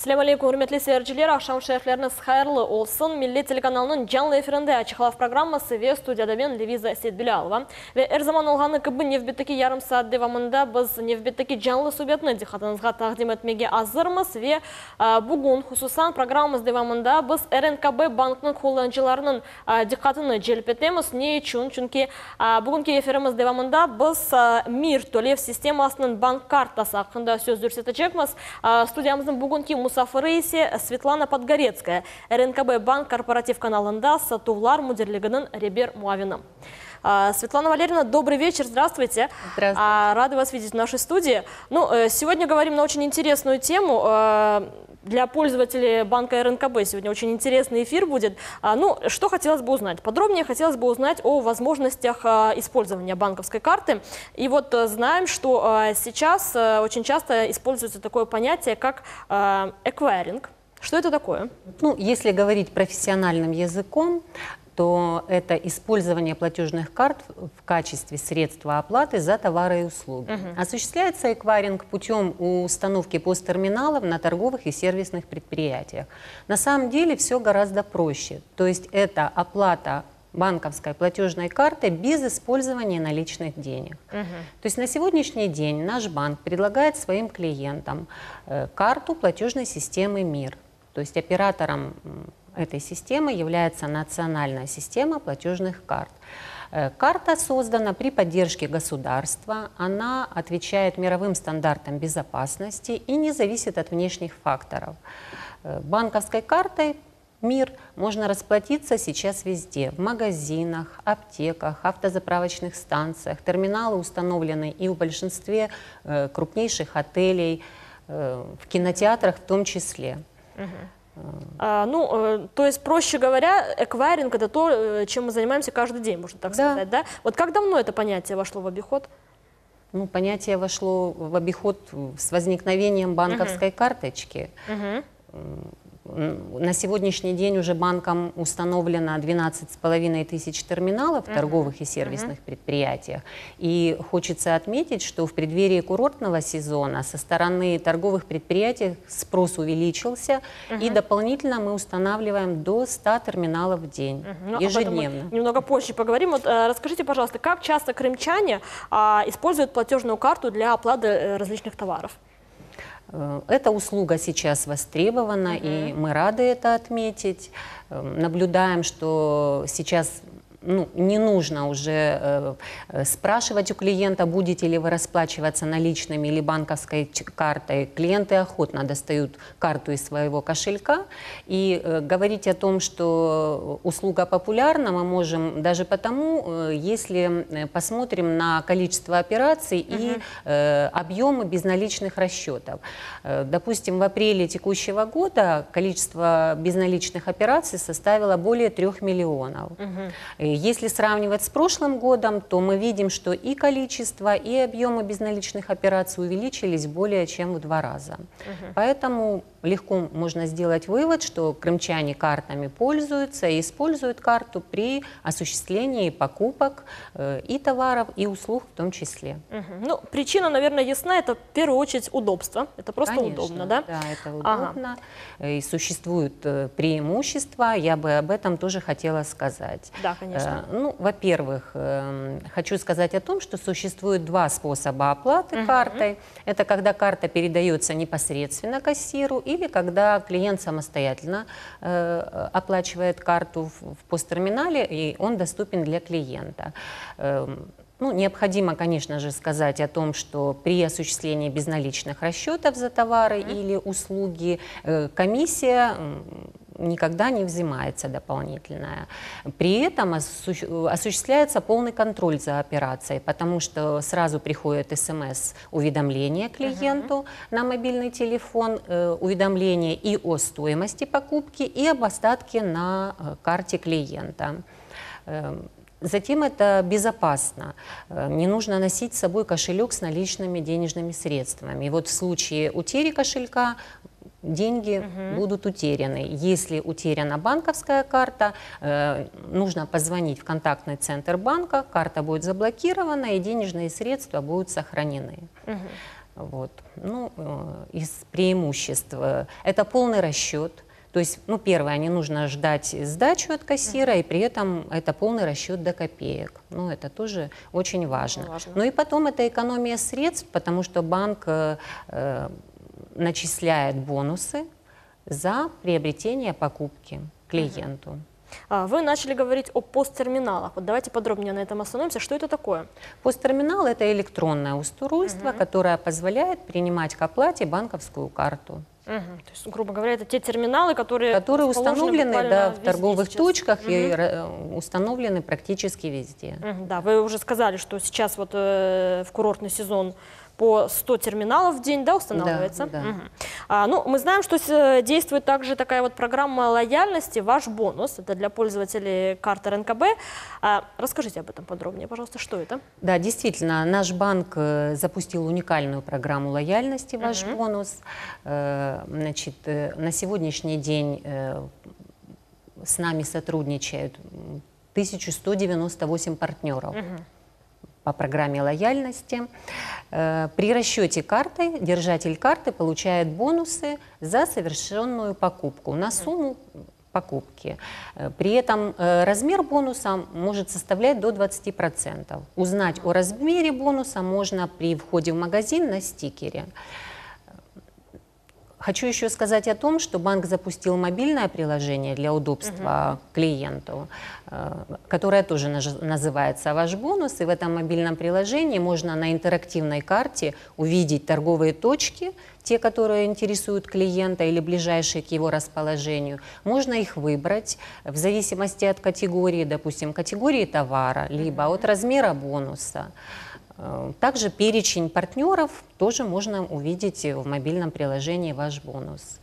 Ассаляму алейкум, урметли сeyirciler, akşam şerifleriniz hayırlı olsun. Milli Telekanalının canlı efirinde açıklav programması ve stüdyada ben Leviza Esed-Bilalova. Ve her zaman olğanı kıbı Nevbet'teki yarım saat devamında biz Nevbet'teki canlı subyatını dikkatinizga taqdim etmege hazırmız ve bugün hususan programımız devamında biz RNKB bankının kullanıcılarının dikkatini celp etemiz. Ne için? Çünkü bugünkü efirimiz devamında biz MIR Tolev sistemasının bank kartası hakkında söz görseteceğimiz. Stüdyamızın bugünkü musafiri ise Svetlana Podgorецкая, РНКБ банк корпоратив каналында Сатувлар мудирлигінің ребер муавиным. Светлана Валерьевна, добрый вечер, здравствуйте. Здравствуйте. Рада вас видеть в нашей студии. Сегодня говорим на очень интересную тему. Для пользователей банка РНКБ сегодня очень интересный эфир будет. Что хотелось бы узнать? Подробнее хотелось бы узнать о возможностях использования банковской карты. И вот знаем, что сейчас очень часто используется такое понятие, как эквайринг. Что это такое? Если говорить профессиональным языком, то это использование платежных карт в качестве средства оплаты за товары и услуги. Осуществляется эквайринг путем установки посттерминалов на торговых и сервисных предприятиях. На самом деле все гораздо проще. То есть это оплата банковской платежной картой без использования наличных денег. То есть на сегодняшний день наш банк предлагает своим клиентам карту платежной системы МИР. То есть оператором этой системы является национальная система платежных карт. Карта создана при поддержке государства, она отвечает мировым стандартам безопасности и не зависит от внешних факторов. Банковской картой МИР можно расплатиться сейчас везде: в магазинах, аптеках, автозаправочных станциях. Терминалы установлены и в большинстве крупнейших отелей, в кинотеатрах в том числе. То есть, проще говоря, эквайринг – это то, чем мы занимаемся каждый день, можно так сказать, да? Вот как давно это понятие вошло в обиход? Понятие вошло в обиход с возникновением банковской карточки. На сегодняшний день уже банком установлено 12,5 тысяч терминалов в торговых и сервисных предприятиях. И хочется отметить, что в преддверии курортного сезона со стороны торговых предприятий спрос увеличился, и дополнительно мы устанавливаем до 100 терминалов в день, ежедневно. Немного позже поговорим. Вот, расскажите, пожалуйста, как часто крымчане используют платежную карту для оплаты различных товаров? Эта услуга сейчас востребована, и мы рады это отметить. Наблюдаем, что сейчас не нужно уже спрашивать у клиента, будете ли вы расплачиваться наличными или банковской картой. Клиенты охотно достают карту из своего кошелька. И говорить о том, что услуга популярна, мы можем даже потому, если посмотрим на количество операций и объемы безналичных расчетов. Допустим, в апреле текущего года количество безналичных операций составило более 3 миллионов. Если сравнивать с прошлым годом, то мы видим, что и количество, и объемы безналичных операций увеличились более чем в 2 раза. Поэтому легко можно сделать вывод, что крымчане картами пользуются и используют карту при осуществлении покупок и товаров, и услуг в том числе. Причина, наверное, ясна. Это в первую очередь удобство. Это просто удобно, да? Да, это удобно. И существуют преимущества. Я бы об этом тоже хотела сказать. Да, конечно. Во-первых, хочу сказать о том, что существует 2 способа оплаты картой. Это когда карта передается непосредственно кассиру, или когда клиент самостоятельно оплачивает карту в посттерминале, и он доступен для клиента. Необходимо, конечно же, сказать о том, что при осуществлении безналичных расчетов за товары или услуги комиссия никогда не взимается дополнительная. При этом осуществляется полный контроль за операцией, потому что сразу приходит СМС-уведомление клиенту на мобильный телефон, уведомление и о стоимости покупки, и об остатке на карте клиента. Затем это безопасно. Не нужно носить с собой кошелек с наличными денежными средствами. И вот в случае утери кошелька деньги будут утеряны. Если утеряна банковская карта, нужно позвонить в контактный центр банка, карта будет заблокирована и денежные средства будут сохранены. Вот. Ну, из преимуществ это полный расчет. То есть, ну, первое, не нужно ждать сдачу от кассира, и при этом это полный расчет до копеек. Ну, это тоже очень важно. Ну и потом это экономия средств, потому что банк начисляет бонусы за приобретение покупки клиенту. Вы начали говорить о посттерминалах. Вот давайте подробнее на этом остановимся. Что это такое? Посттерминал – это электронное устройство, которое позволяет принимать к оплате банковскую карту. То есть, грубо говоря, это те терминалы, которые установлены в торговых сейчас. точках и установлены практически везде. Да, вы уже сказали, что сейчас вот в курортный сезон по 100 терминалов в день, да, устанавливается? Да, да. Ну, мы знаем, что действует также такая вот программа лояльности «Ваш бонус». Это для пользователей карты РНКБ. Расскажите об этом подробнее, пожалуйста, что это? Да, действительно, наш банк запустил уникальную программу лояльности «Ваш бонус». Значит, на сегодняшний день с нами сотрудничают 1198 партнеров по программе лояльности. При расчете картой держатель карты получает бонусы за совершенную покупку на сумму покупки. При этом размер бонуса может составлять до 20%. Узнать о размере бонуса можно при входе в магазин на стикере. Хочу еще сказать о том, что банк запустил мобильное приложение для удобства клиенту, которое тоже называется «Ваш бонус». И в этом мобильном приложении можно на интерактивной карте увидеть торговые точки, те, которые интересуют клиента или ближайшие к его расположению. Можно их выбрать в зависимости от категории, допустим, категории товара, либо от размера бонуса. Также перечень партнеров тоже можно увидеть в мобильном приложении «Ваш бонус».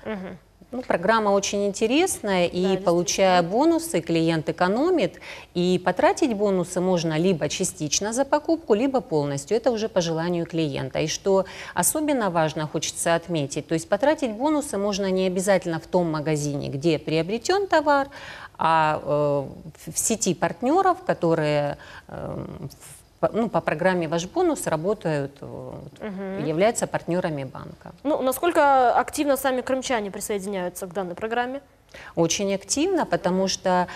Ну, программа очень интересная, и получая бонусы, клиент экономит, и потратить бонусы можно либо частично за покупку, либо полностью. Это уже по желанию клиента. И что особенно важно, хочется отметить, то есть потратить бонусы можно не обязательно в том магазине, где приобретен товар, а в сети партнеров, которые по программе «Ваш бонус» работают, являются партнерами банка. Ну, насколько активно сами крымчане присоединяются к данной программе? Очень активно, потому что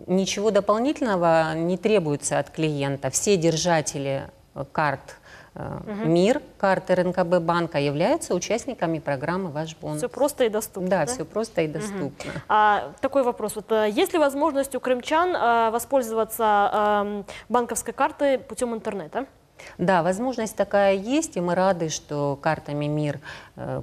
ничего дополнительного не требуется от клиента. Все держатели карт МИР, карты РНКБ банка являются участниками программы «Ваш бонус». Все просто и доступно. Да, все просто и доступно. Такой вопрос. Вот, есть ли возможность у крымчан воспользоваться банковской картой путем интернета? Да, возможность такая есть, и мы рады, что картами МИР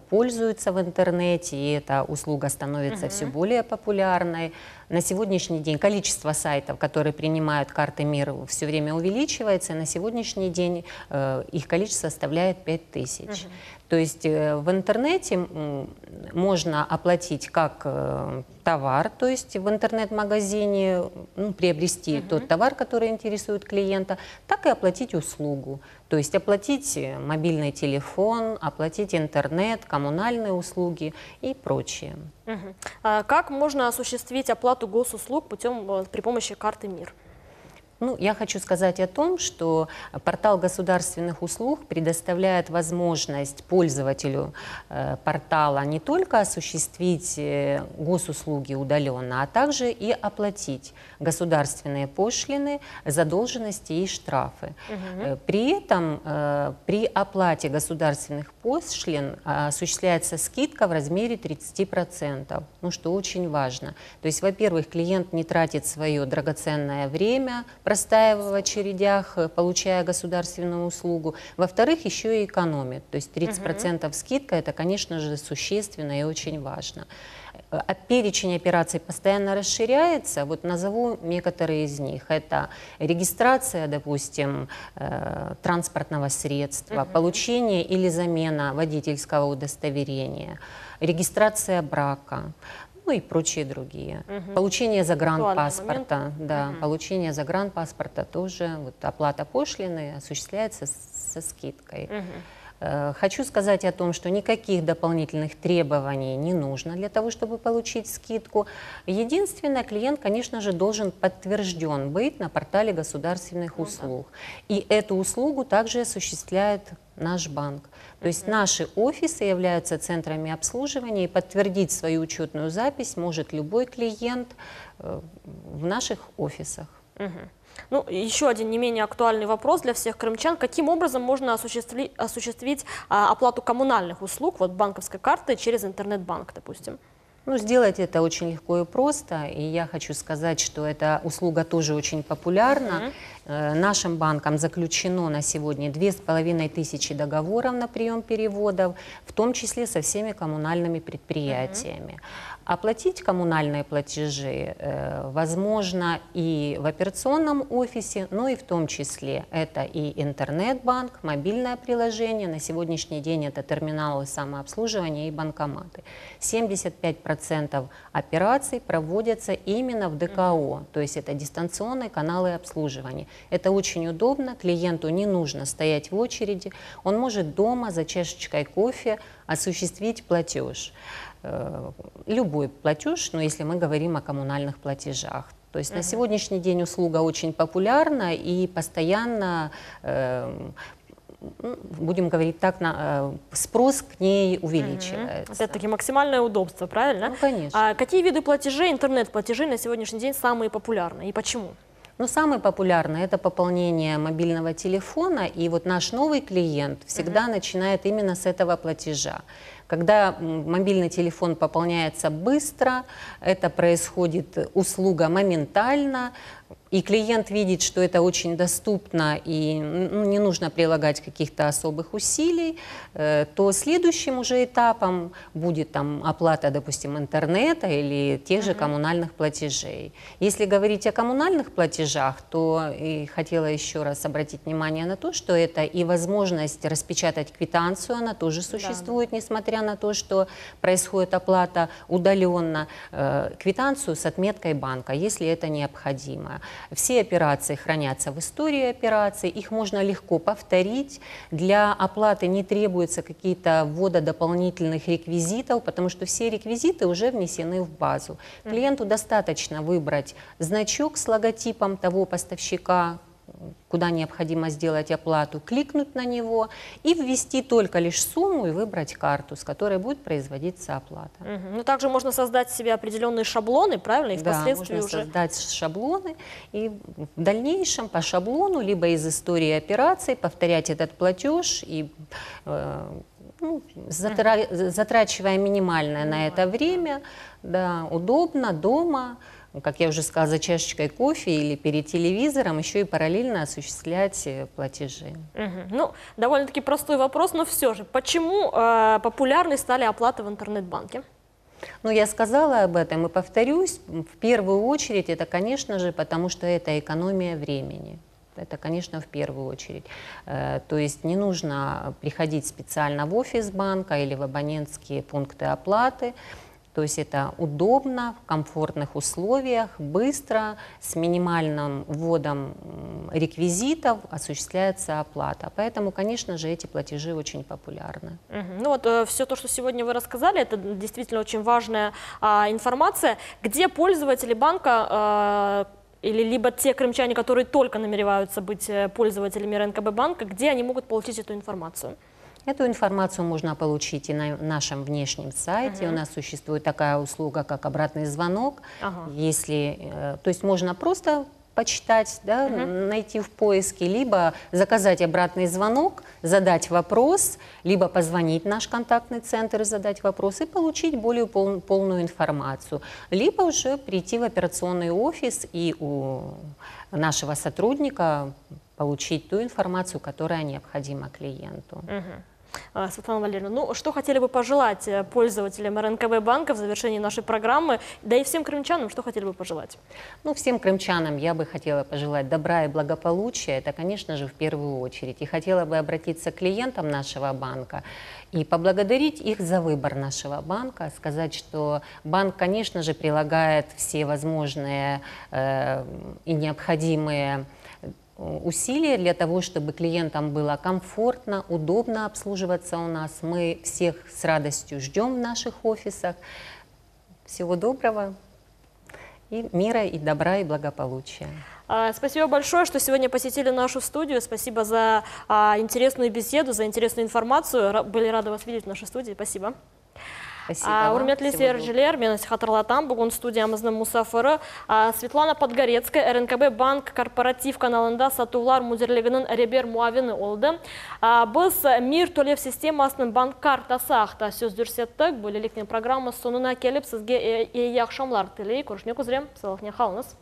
пользуются в интернете, и эта услуга становится все более популярной. На сегодняшний день количество сайтов, которые принимают карты МИР, все время увеличивается, и на сегодняшний день их количество составляет 5000. То есть в интернете можно оплатить как товар, то есть в интернет-магазине приобрести тот товар, который интересует клиента, так и оплатить услугу. То есть оплатить мобильный телефон, оплатить интернет, коммунальные услуги и прочее. Как можно осуществить оплату госуслуг при помощи карты МИР? Ну, я хочу сказать о том, что портал государственных услуг предоставляет возможность пользователю портала не только осуществить госуслуги удаленно, а также и оплатить государственные пошлины, задолженности и штрафы. При этом при оплате государственных пошлин осуществляется скидка в размере 30%, ну, что очень важно. То есть, во-первых, клиент не тратит свое драгоценное время, простаивая в очередях, получая государственную услугу. Во-вторых, еще и экономит. То есть 30% скидка – это, конечно же, существенно и очень важно. Перечень операций постоянно расширяется. Вот назову некоторые из них. Это регистрация, допустим, транспортного средства, получение или замена водительского удостоверения, регистрация брака, ну и прочие другие. Получение загранпаспорта, да, получение загранпаспорта тоже, вот, оплата пошлины осуществляется со скидкой. Хочу сказать о том, что никаких дополнительных требований не нужно для того, чтобы получить скидку. Единственное, клиент, конечно же, должен подтвержден быть на портале государственных услуг. И эту услугу также осуществляет наш банк. То есть наши офисы являются центрами обслуживания, и подтвердить свою учетную запись может любой клиент в наших офисах. Ну, еще один не менее актуальный вопрос для всех крымчан. Каким образом можно осуществить оплату коммунальных услуг, вот банковской карты, через интернет-банк, допустим? Ну, сделать это очень легко и просто, и я хочу сказать, что эта услуга тоже очень популярна. Нашим банком заключено на сегодня 2500 договоров на прием переводов, в том числе со всеми коммунальными предприятиями. Оплатить коммунальные платежи возможно и в операционном офисе, но и в том числе это и интернет-банк, мобильное приложение. На сегодняшний день это терминалы самообслуживания и банкоматы. 75% операций проводятся именно в ДКО, то есть это дистанционные каналы обслуживания. Это очень удобно, клиенту не нужно стоять в очереди, он может дома за чашечкой кофе осуществить платеж. Любой платеж, но если мы говорим о коммунальных платежах. То есть на сегодняшний день услуга очень популярна и постоянно, будем говорить так, спрос к ней увеличивается. Опять-таки максимальное удобство, правильно? Ну, конечно. А какие виды платежей, интернет-платежей на сегодняшний день самые популярные и почему? Но самый популярный – это пополнение мобильного телефона, и вот наш новый клиент всегда начинает именно с этого платежа. Когда мобильный телефон пополняется быстро, это происходит услуга моментально, и клиент видит, что это очень доступно и не нужно прилагать каких-то особых усилий, то следующим уже этапом будет там оплата, допустим, интернета или тех же коммунальных платежей. Если говорить о коммунальных платежах, то и хотела еще раз обратить внимание на то, что это и возможность распечатать квитанцию, она тоже существует, несмотря на то, что происходит оплата удаленно, квитанцию с отметкой банка, если это необходимо. Все операции хранятся в истории операций, их можно легко повторить. Для оплаты не требуется какие-то ввода дополнительных реквизитов, потому что все реквизиты уже внесены в базу. Клиенту достаточно выбрать значок с логотипом того поставщика, куда необходимо сделать оплату, кликнуть на него и ввести только лишь сумму и выбрать карту, с которой будет производиться оплата. Ну, также можно создать себе определенные шаблоны, правильно? И впоследствии можно уже создать шаблоны и в дальнейшем по шаблону, либо из истории операций повторять этот платеж и затрачивая минимальное на это время, да, удобно дома, как я уже сказала, за чашечкой кофе или перед телевизором, еще и параллельно осуществлять платежи. Ну, довольно-таки простой вопрос, но все же, почему популярны стали оплаты в интернет-банке? Ну, я сказала об этом и повторюсь, в первую очередь это, конечно же, потому что это экономия времени. Это, конечно, в первую очередь. То есть не нужно приходить специально в офис банка или в абонентские пункты оплаты. То есть это удобно, в комфортных условиях, быстро, с минимальным вводом реквизитов осуществляется оплата. Поэтому, конечно же, эти платежи очень популярны. Ну вот все то, что сегодня вы рассказали, это действительно очень важная информация. Где пользователи банка или либо те крымчане, которые только намереваются быть пользователями РНКБ банка, где они могут получить эту информацию? Эту информацию можно получить и на нашем внешнем сайте. У нас существует такая услуга, как обратный звонок. То есть можно просто почитать, да, найти в поиске, либо заказать обратный звонок, задать вопрос, либо позвонить в наш контактный центр и задать вопрос, и получить более полную информацию. Либо уже прийти в операционный офис и у нашего сотрудника получить ту информацию, которая необходима клиенту. Светлана Валерьевна, ну что хотели бы пожелать пользователям РНКБ банка в завершении нашей программы, да и всем крымчанам, что хотели бы пожелать? Ну, всем крымчанам я бы хотела пожелать добра и благополучия, это, конечно же, в первую очередь. И хотела бы обратиться к клиентам нашего банка и поблагодарить их за выбор нашего банка, сказать, что банк, конечно же, прилагает все возможные и необходимые усилия для того, чтобы клиентам было комфортно, удобно обслуживаться у нас. Мы всех с радостью ждем в наших офисах. Всего доброго, и мира, и добра, и благополучия. Спасибо большое, что сегодня посетили нашу студию. Спасибо за интересную беседу, за интересную информацию. Были рады вас видеть в нашей студии. Спасибо. Урметли сержілер, мен хатырлатам, бүгін студиямыздың мұсафыры Светлана Подгорецкая, РНКБ банк корпоратив каналында сатулар музерлігінің ребер муавины олды. Біз мир төлев системасының банк картасы ақта сөз дүрсеттік. Бөлеліктің программы сонына келіп, сізге ей ақшамлар тілей. Көрішіне көзірем, сылықне қалыңыз.